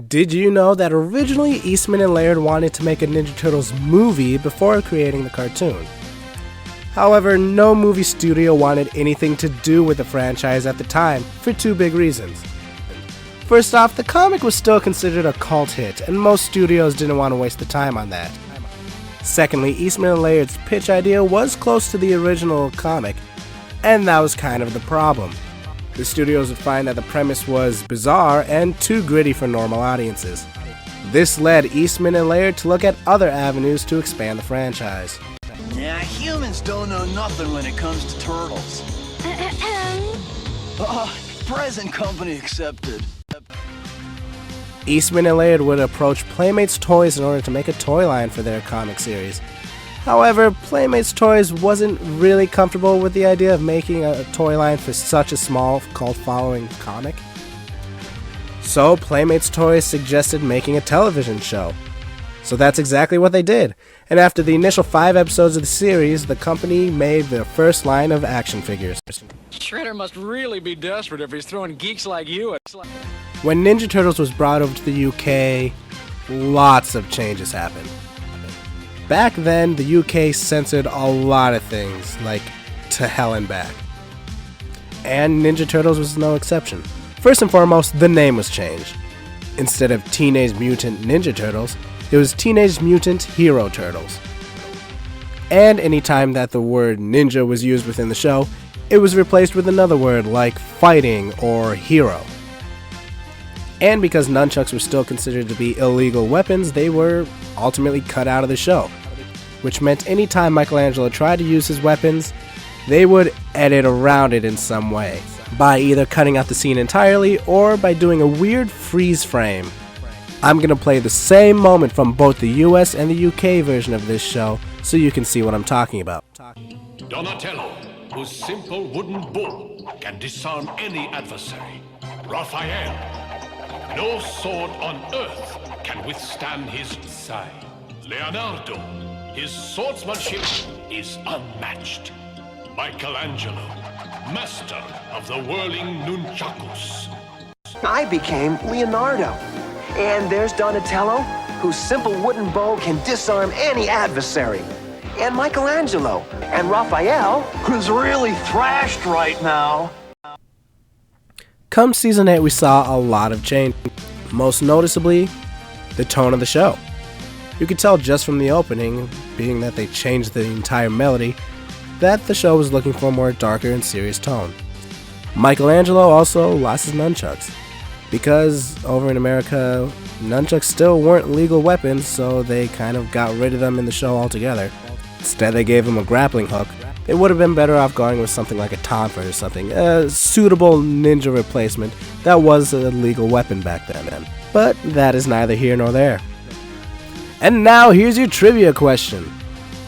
Did you know that originally Eastman and Laird wanted to make a Ninja Turtles movie before creating the cartoon? However, no movie studio wanted anything to do with the franchise at the time for two big reasons. First off, the comic was still considered a cult hit, and most studios didn't want to waste the time on that. Secondly, Eastman and Laird's pitch idea was close to the original comic, and that was kind of the problem. The studios would find that the premise was bizarre and too gritty for normal audiences. This led Eastman and Laird to look at other avenues to expand the franchise. Yeah, humans don't know nothing when it comes to turtles. Present company accepted. Eastman and Laird would approach Playmates Toys in order to make a toy line for their comic series. However, Playmates Toys wasn't really comfortable with the idea of making a toy line for such a small cult-following comic. So Playmates Toys suggested making a television show. So that's exactly what they did. And after the initial 5 episodes of the series, the company made their first line of action figures. Shredder must really be desperate if he's throwing geeks like you at... When Ninja Turtles was brought over to the UK, lots of changes happened. Back then, the UK censored a lot of things, like To Hell and Back. And Ninja Turtles was no exception. First and foremost, the name was changed. Instead of Teenage Mutant Ninja Turtles, it was Teenage Mutant Hero Turtles. And anytime that the word ninja was used within the show, it was replaced with another word like fighting or hero. And because nunchucks were still considered to be illegal weapons, they were ultimately cut out of the show. Which meant anytime Michelangelo tried to use his weapons, they would edit around it in some way, by either cutting out the scene entirely or by doing a weird freeze frame. I'm going to play the same moment from both the US and the UK version of this show so you can see what I'm talking about. Donatello, whose simple wooden bull can disarm any adversary. Raphael, no sword on earth can withstand his side. Leonardo, his swordsmanship is unmatched. Michelangelo, master of the whirling nunchakus. I became Leonardo. And there's Donatello, whose simple wooden bow can disarm any adversary. And Michelangelo, and Raphael, who's really thrashed right now. Come season 8, we saw a lot of change, most noticeably, the tone of the show. You could tell just from the opening, being that they changed the entire melody, that the show was looking for a more darker and serious tone. Michelangelo also lost his nunchucks, because over in America, nunchucks still weren't legal weapons, so they kind of got rid of them in the show altogether. Instead, they gave him a grappling hook. They would have been better off going with something like a tonfa or something, a suitable ninja replacement that was a legal weapon back then. But that is neither here nor there. And now here's your trivia question.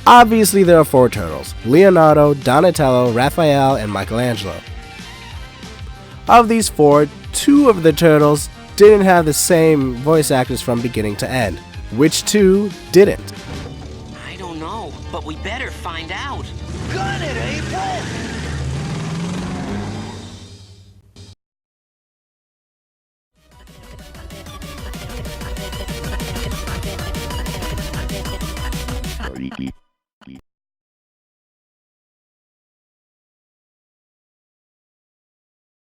Obviously there are 4 turtles: Leonardo, Donatello, Raphael, and Michelangelo. Of these 4, 2 of the turtles didn't have the same voice actors from beginning to end. Which 2 didn't? I don't know, but we better find out. Gun it, April!